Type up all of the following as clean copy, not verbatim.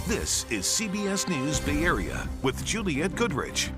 This is CBS News Bay Area with Juliette Goodrich.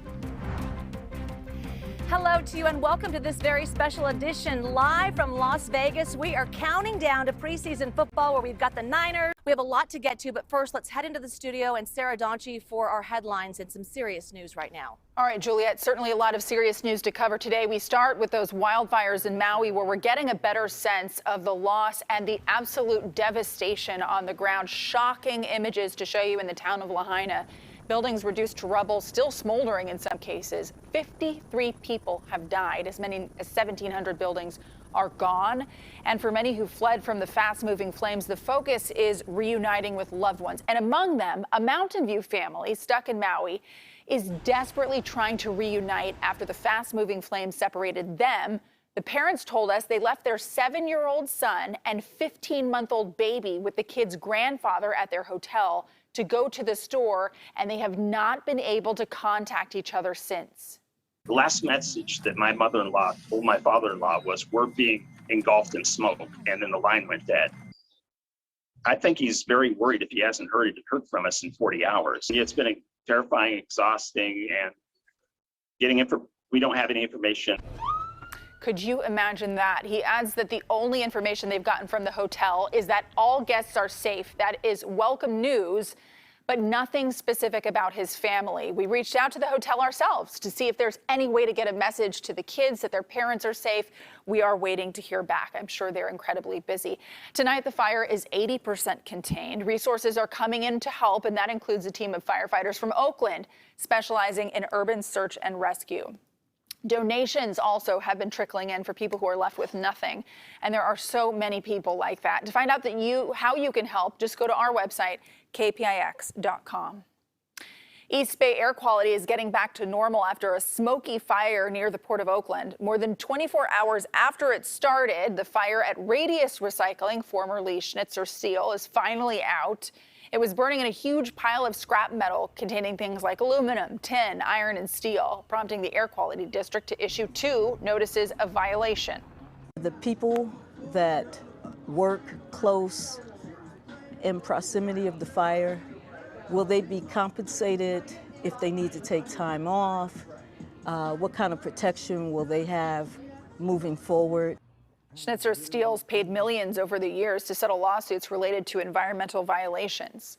Hello to you and welcome to this very special edition live from Las Vegas. We are counting down to preseason football where we've got the Niners. We have a lot to get to, but first let's head into the studio and Sarah Donchie for our headlines and some serious news right now. All right, Juliette, certainly a lot of serious news to cover today. We start with those wildfires in Maui where we're getting a better sense of the loss and the absolute devastation on the ground. Shocking images to show you in the town of Lahaina. Buildings reduced to rubble, still smoldering in some cases. 53 people have died. As many as 1,700 buildings are gone. And for many who fled from the fast-moving flames, the focus is reuniting with loved ones. And among them, a Mountain View family stuck in Maui is desperately trying to reunite after the fast-moving flames separated them. The parents told us they left their 7-year-old son and 15-month-old baby with the kid's grandfather at their hotel to go to the store, and they have not been able to contact each other since. The last message that my mother-in-law told my father-in-law was, "We're being engulfed in smoke," and then the line went dead. I think he's very worried if he hasn't heard from us in 40 hours. It's been terrifying, exhausting, and we don't have any information. Could you imagine that? He adds that the only information they've gotten from the hotel is that all guests are safe. That is welcome news, but nothing specific about his family. We reached out to the hotel ourselves to see if there's any way to get a message to the kids that their parents are safe. We are waiting to hear back. I'm sure they're incredibly busy. Tonight, the fire is 80% contained. Resources are coming in to help, and that includes a team of firefighters from Oakland specializing in urban search and rescue. Donations also have been trickling in for people who are left with nothing. And there are so many people like that. To find out how you can help, just go to our website, KPIX.com. East Bay air quality is getting back to normal after a smoky fire near the Port of Oakland. More than 24 hours after it started, the fire at Radius Recycling, formerly Schnitzer Steel, is finally out. It was burning in a huge pile of scrap metal containing things like aluminum, tin, iron, and steel, prompting the Air Quality District to issue 2 notices of violation. The people that work close in proximity of the fire, will they be compensated if they need to take time off? What kind of protection will they have moving forward? Schnitzer Steel's paid millions over the years to settle lawsuits related to environmental violations.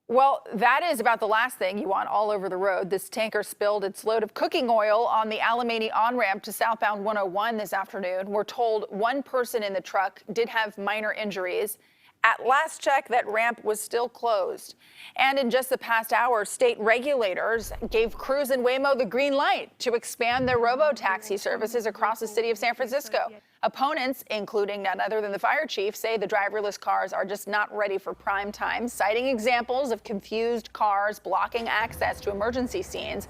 Well, that is about the last thing you want all over the road. This tanker spilled its load of cooking oil on the Alamany on-ramp to southbound 101 this afternoon. We're told one person in the truck did have minor injuries. At last check, that ramp was still closed. And in just the past hour, state regulators gave Cruise and Waymo the green light to expand their robo-taxi services across the city of San Francisco. Opponents, including none other than the fire chief, say the driverless cars are just not ready for prime time, citing examples of confused cars blocking access to emergency scenes.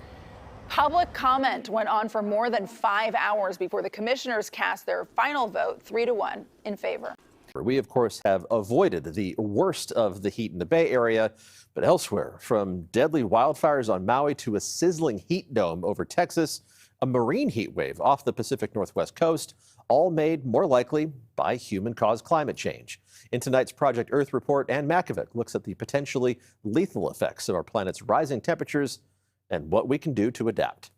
Public comment went on for more than 5 hours before the commissioners cast their final vote 3-1 in favor. We, of course, have avoided the worst of the heat in the Bay Area, but elsewhere, from deadly wildfires on Maui to a sizzling heat dome over Texas, a marine heat wave off the Pacific Northwest coast, all made more likely by human-caused climate change. In tonight's Project Earth report, Ann Makovic looks at the potentially lethal effects of our planet's rising temperatures and what we can do to adapt.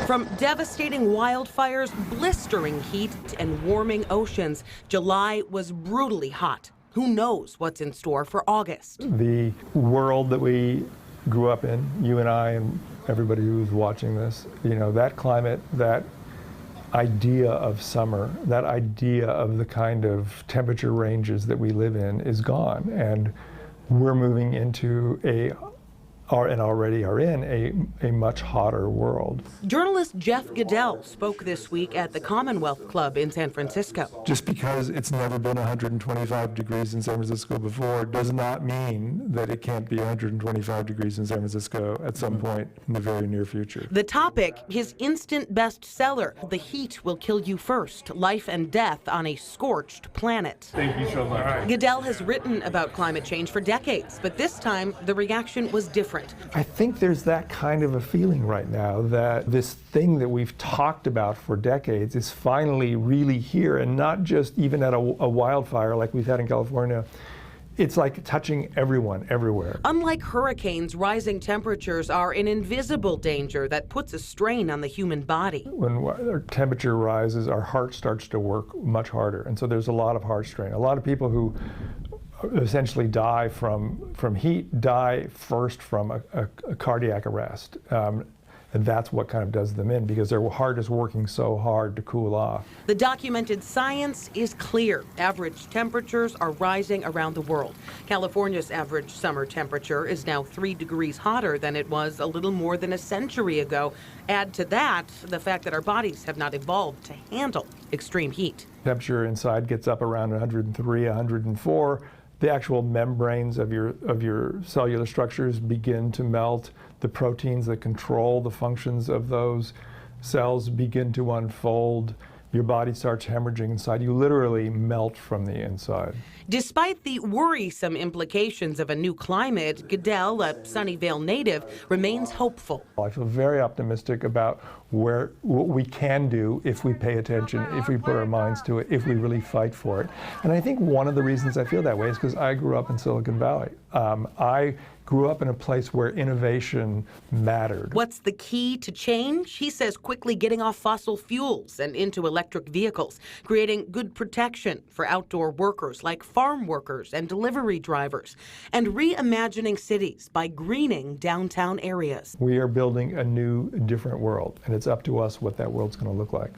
From devastating wildfires, blistering heat, and warming oceans, July was brutally hot. Who knows what's in store for August? The world that we grew up in, you and I and everybody who's watching this, that climate, that idea of summer, that idea of the kind of temperature ranges that we live in is gone. And we're moving into and already are in a much hotter world. Journalist Jeff Goodell spoke this week at the Commonwealth Club in San Francisco. Just because it's never been 125 degrees in San Francisco before does not mean that it can't be 125 degrees in San Francisco at some point in the very near future. The topic, his instant bestseller, The Heat Will Kill You First, Life and Death on a Scorched Planet. Thank you so much. Goodell has written about climate change for decades, but this time the reaction was different. I think there's that kind of a feeling right now that this thing that we've talked about for decades is finally really here, and not just even at a wildfire like we've had in California it's like touching everyone, everywhere. Unlike hurricanes, rising temperatures are an invisible danger that puts a strain on the human body. When our temperature rises, our heart starts to work much harder, and so there's a lot of heart strain. A lot of people who essentially die from heat die first from a cardiac arrest. And that's what kind of does them in, because their heart is working so hard to cool off. The documented science is clear. Average temperatures are rising around the world. California's average summer temperature is now 3 degrees hotter than it was a little more than a century ago. Add to that the fact that our bodies have not evolved to handle extreme heat. Temperature inside gets up around 103, 104. The actual membranes of your cellular structures begin to melt. The proteins that control the functions of those cells begin to unfold. Your body starts hemorrhaging inside. You literally melt from the inside. Despite the worrisome implications of a new climate, Goodell, a Sunnyvale native, remains hopeful. I feel very optimistic about what we can do if we pay attention, if we put our minds to it, if we really fight for it. And I think one of the reasons I feel that way is because I grew up in Silicon Valley. I grew up in a place where innovation mattered. What's the key to change? He says quickly getting off fossil fuels and into electric vehicles, creating good protection for outdoor workers like farm workers and delivery drivers, and reimagining cities by greening downtown areas. We are building a new, different world, and it's up to us what that world's going to look like.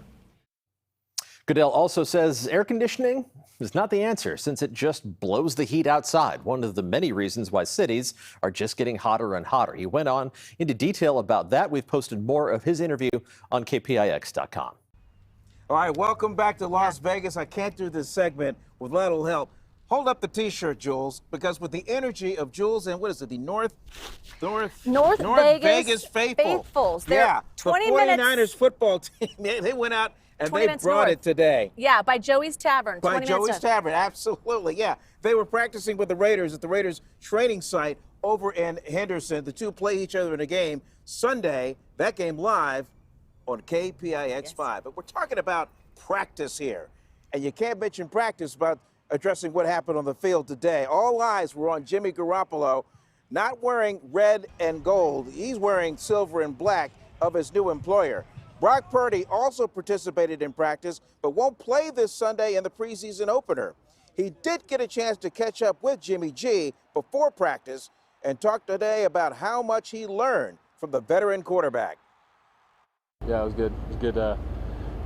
Goodell also says air conditioning is not the answer, since it just blows the heat outside, one of the many reasons why cities are just getting hotter and hotter. He went on into detail about that. We've posted more of his interview on KPIX.com. All right, welcome back to Las Vegas. I can't do this segment with little help. Hold up the T-shirt, Jules, because with the energy of Jules and what is it, the North Vegas Faithfuls. Yeah, 20 the 49ers minutes. Football team, they went out and they brought north. it today. Yeah, by Joey's Tavern. By 20 minutes Joey's north. Tavern, absolutely, yeah. They were practicing with the Raiders at the Raiders training site over in Henderson. The two play each other in a game Sunday, that game live on KPIX 5. But we're talking about practice here. And you can't mention practice without addressing what happened on the field today. All eyes were on Jimmy Garoppolo, not wearing red and gold. He's wearing silver and black of his new employer. Brock Purdy also participated in practice, but won't play this Sunday in the preseason opener. He did get a chance to catch up with Jimmy G before practice and talk today about how much he learned from the veteran quarterback. Yeah, it was good. It was good to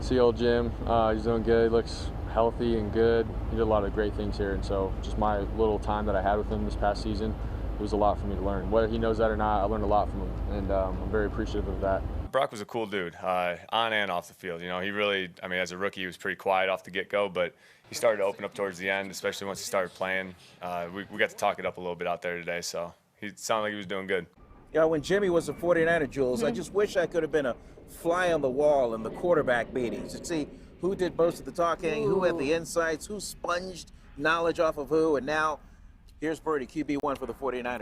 see old Jim. He's doing good. He looks healthy and good. He did a lot of great things here, and so just my little time that I had with him this past season, it was a lot for me to learn. Whether he knows that or not, I learned a lot from him, and I'm very appreciative of that. Brock was a cool dude, on and off the field. You know, he really, I mean, as a rookie, he was pretty quiet off the get-go, but he started to open up towards the end, especially once he started playing. We got to talk it up a little bit out there today, so he sounded like he was doing good. Yeah, when Jimmy was a 49er, Jules, I just wish I could have been a fly on the wall in the quarterback meetings to see who did most of the talking, who had the insights, who sponged knowledge off of who, and now here's Purdy, QB1 for the 49ers.